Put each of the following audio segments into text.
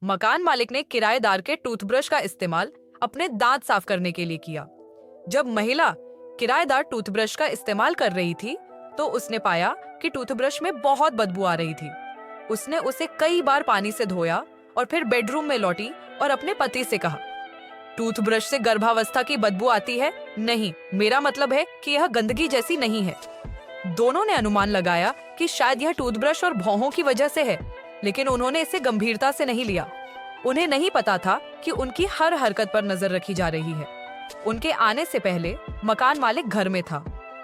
मकान मालिक ने किराएदार के टूथब्रश का इस्तेमाल अपने दांत साफ करने के लिए किया। जब महिला किराएदार टूथब्रश का इस्तेमाल कर रही थी, तो उसने पाया कि टूथब्रश में बहुत बदबू आ रही थी। उसने उसे कई बार पानी से धोया और फिर बेडरूम में लौटी और अपने पति से कहा, टूथब्रश से गर्भावस्था की बदबू आती है? नहीं, मेरा मतलब है कि यह गंदगी जैसी नहीं है। दोनों ने अनुमान लगाया कि शायद यह टूथब्रश और भौहों की वजह से है, लेकिन उन्होंने इसे गंभीरता से नहीं लिया। उन्हें नहीं पता था कि उनकी हर हरकत पर नजर रखी जा रही है। उनके आने से पहले मकान मालिक घर में था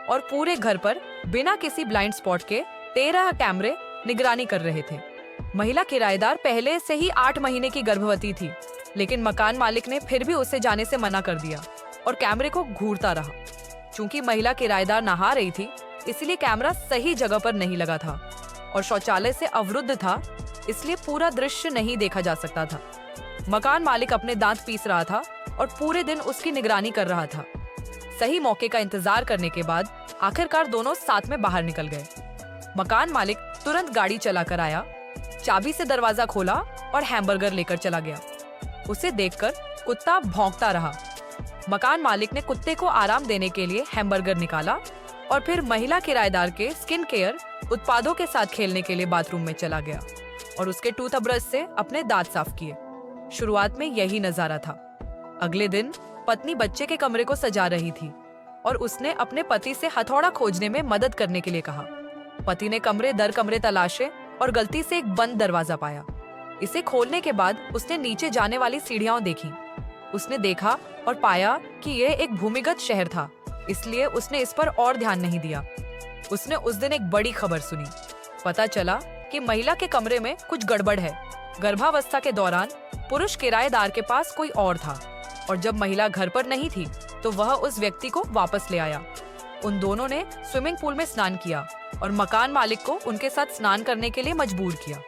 और पूरे घर पर बिना किसी ब्लाइंड स्पॉट के 13 कैमरे निगरानी कर रहे थे। महिला किराएदार पहले से ही 8 महीने की गर्भवती थी, लेकिन मकान मालिक ने फिर भी उसे जाने से मना कर दिया और कैमरे को घूरता रहा। चूंकि महिला किराएदार नहा रही थी, इसलिए कैमरा सही जगह पर नहीं लगा था और शौचालय से अवरुद्ध था, इसलिए पूरा दृश्य नहीं देखा जा सकता था। मकान मालिक अपने दांत पीस रहा था और पूरे दिन उसकी निगरानी कर रहा था। सही मौके का इंतजार करने के बाद आखिरकार दोनों साथ में बाहर निकल गए। मकान मालिक तुरंत गाड़ी चलाकर आया, चाबी से दरवाजा खोला और हैमबर्गर लेकर चला गया। उसे देखकर कुत्ता भौंकता रहा। मकान मालिक ने कुत्ते को आराम देने के लिए हैमबर्गर निकाला और फिर महिला किराएदार के स्किन केयर उत्पादों के साथ खेलने के लिए बाथरूम में चला गया और उसके टूथब्रश से अपने दांत साफ किए। शुरुआत में यही नजारा था। अगले दिन पत्नी बच्चे के कमरे को सजा रही थी और उसने अपने पति से हथौड़ा खोजने में मदद करने के लिए कहा। पति ने कमरे दर कमरे तलाशे और गलती से एक बंद दरवाजा पाया। इसे खोलने के बाद उसने नीचे जाने वाली सीढ़ियां देखी। उसने देखा और पाया कि यह एक भूमिगत शहर था, इसलिए उसने इस पर और ध्यान नहीं दिया। उसने उस दिन एक बड़ी खबर सुनी। पता चला कि महिला के कमरे में कुछ गड़बड़ है। गर्भावस्था के दौरान पुरुष किराएदार के पास कोई और था और जब महिला घर पर नहीं थी तो वह उस व्यक्ति को वापस ले आया। उन दोनों ने स्विमिंग पूल में स्नान किया और मकान मालिक को उनके साथ स्नान करने के लिए मजबूर किया।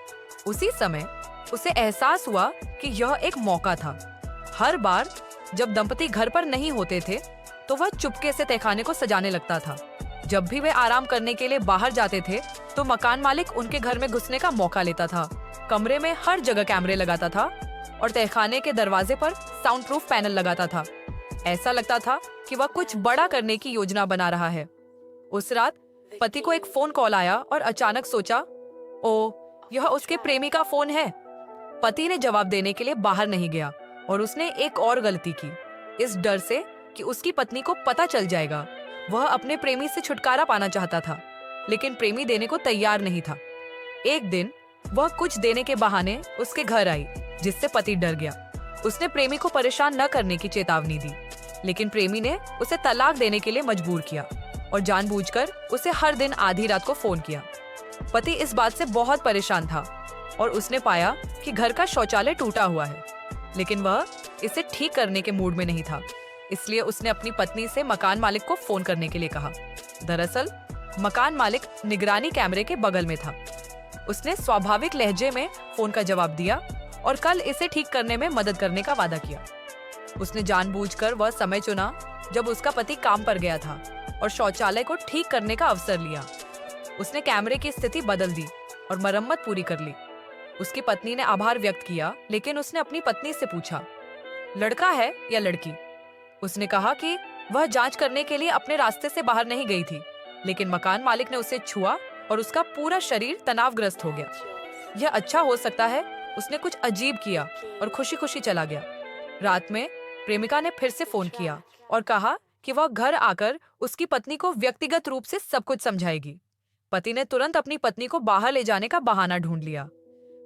उसी समय उसे एहसास हुआ कि यह एक मौका था। हर बार जब दंपति घर पर नहीं होते थे तो वह चुपके से तहखाने को सजाने लगता था। जब भी वे आराम करने के लिए बाहर जाते थे तो मकान मालिक उनके घर में घुसने का मौका लेता था। कमरे में हर जगह कैमरे लगाता था और तहखाने के दरवाजे पर साउंड प्रूफ पैनल लगाता था। ऐसा लगता था कि वह कुछ बड़ा करने की योजना बना रहा है। उस रात पति को एक फोन कॉल आया और अचानक सोचा, ओ, यह उसके प्रेमी का फोन है। पति ने जवाब देने के लिए बाहर नहीं गया और उसने एक और गलती की। इस डर से कि उसकी पत्नी को पता चल जाएगा, वह अपने प्रेमी से छुटकारा पाना चाहता था, लेकिन प्रेमी देने को तैयार नहीं था। एक दिन वह कुछ देने के बहाने उसके घर आई, जिससे पति डर गया। उसने प्रेमी को परेशान न करने की चेतावनी दी, लेकिन प्रेमी ने उसे तलाक देने के लिए मजबूर किया और जानबूझकर उसे हर दिन आधी रात को फोन किया। पति इस बात से बहुत परेशान था और उसने पाया कि घर का शौचालय टूटा हुआ है, लेकिन वह इसे ठीक करने के मूड में नहीं था। इसलिए उसने अपनी पत्नी से मकान मालिक को फोन करने के लिए कहा। दरअसल मकान मालिक निगरानी कैमरे के बगल में था। उसने स्वाभाविक लहजे में फोन का जवाब दिया और कल इसे ठीक करने में मदद करने का वादा किया। उसने जानबूझकर वह समय चुना जब उसका पति काम पर गया था और शौचालय को ठीक करने का अवसर लिया। उसने कैमरे की स्थिति बदल दी और मरम्मत पूरी कर ली। उसकी पत्नी ने आभार व्यक्त किया, लेकिन उसने अपनी पत्नी से पूछा, लड़का है या लड़की? उसने कहा कि वह जांच करने के लिए अपने रास्ते से बाहर नहीं गई थी, लेकिन मकान मालिक ने उसे छुआ और उसका पूरा शरीर तनावग्रस्त हो गया। यह अच्छा हो सकता है। उसने कुछ अजीब किया और खुशी खुशी चला गया। रात में प्रेमिका ने फिर से फोन किया और कहा कि वह घर आकर उसकी पत्नी को व्यक्तिगत रूप से सब कुछ समझाएगी। पति ने तुरंत अपनी पत्नी को बाहर ले जाने का बहाना ढूंढ लिया।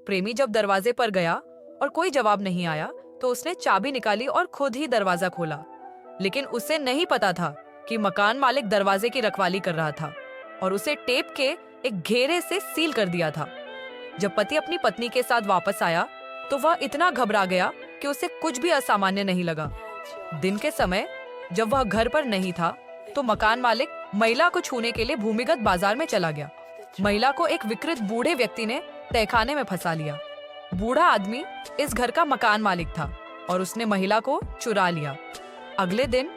प्रेमी जब दरवाजे पर गया और कोई जवाब नहीं आया तो उसने चाबी निकाली और खुद ही दरवाजा खोला, लेकिन उसे नहीं पता था कि मकान मालिक दरवाजे की रखवाली कर रहा था और उसे टेप के एक घेरे से सील कर दिया था। जब पति अपनी पत्नी के साथ वापस आया तो वह इतना घबरा गया कि उसे कुछ भी असामान्य नहीं लगा। दिन के समय जब वह घर पर नहीं था तो मकान मालिक महिला को छूने के लिए भूमिगत बाजार में चला गया। महिला को एक विकृत बूढ़े व्यक्ति ने तहखाने में फंसा लिया। बूढ़ा आदमी इस घर का मकान मालिक था और उसने महिला को चुरा लिया। अगले दिन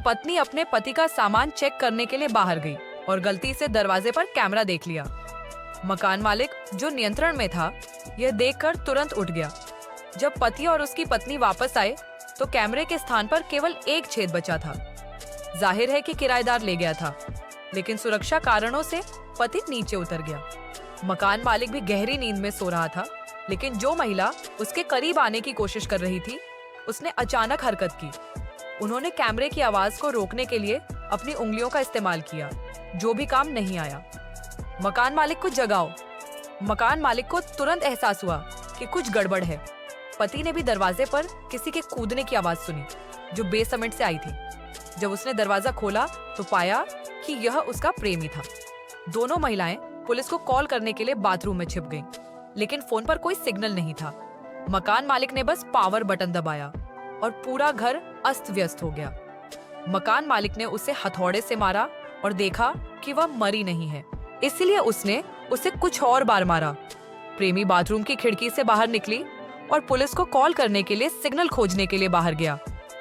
पत्नी अपने पति का सामान चेक करने के लिए बाहर गई और गलती से दरवाजे पर कैमरा देख लिया। मकान मालिक, जो नियंत्रण में था, यह देखकर तुरंत उठ गया। जब पति और उसकी पत्नी वापस आए तो कैमरे के स्थान पर केवल एक छेद बचा था। जाहिर है कि किराएदार ले गया था, लेकिन सुरक्षा कारणों से पति नीचे उतर गया। मकान मालिक भी गहरी नींद में सो रहा था, लेकिन जो महिला उसके करीब आने की कोशिश कर रही थी, उसने अचानक हरकत की। उन्होंने कैमरे की आवाज को रोकने के लिए अपनी उंगलियों का इस्तेमाल किया, जो भी काम नहीं आया। मकान मालिक को जगाओ। मकान मालिक को तुरंत एहसास हुआ कि कुछ गड़बड़ है। पति ने भी दरवाजे पर किसी के कूदने की आवाज सुनी, जो बेसमेंट से आई थी। जब उसने दरवाजा खोला तो पाया कि यह उसका प्रेमी था। दोनों महिलाएं पुलिस को कॉल करने के लिए बाथरूम में छिप गईं, लेकिन फोन पर कोई सिग्नल नहीं था। मकान मालिक ने बस पावर बटन दबाया और पूरा घर अस्त व्यस्त हो गया। मकान मालिक ने उसे हथौड़े से मारा और देखा कि वह मरी नहीं है, इसलिए उसने उसे कुछ और बार मारा। प्रेमी बाथरूम की खिड़की से बाहर निकली और पुलिस को कॉल करने के लिए सिग्नल खोजने के लिए बाहर गया,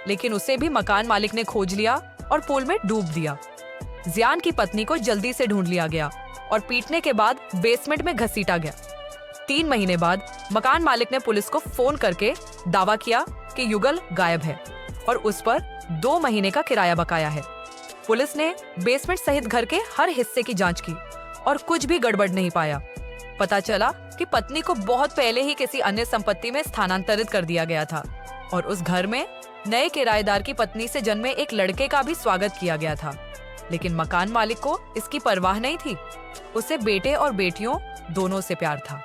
लेकिन उसे भी मकान मालिक ने खोज लिया और पूल में डूब दिया। जियान की पत्नी को जल्दी से ढूंढ लिया गया और पीटने के बाद बेसमेंट में घसीटा गया। 3 महीने बाद मकान मालिक ने पुलिस को फोन करके दावा किया कि युगल गायब है और उस पर 2 महीने का किराया बकाया है। पुलिस ने बेसमेंट सहित घर के हर हिस्से की जांच की और कुछ भी गड़बड़ नहीं पाया। पता चला कि पत्नी को बहुत पहले ही किसी अन्य संपत्ति में स्थानांतरित कर दिया गया था और उस घर में नए किराएदार की पत्नी से जन्मे एक लड़के का भी स्वागत किया गया था। लेकिन मकान मालिक को इसकी परवाह नहीं थी। उसे बेटे और बेटियों दोनों से प्यार था।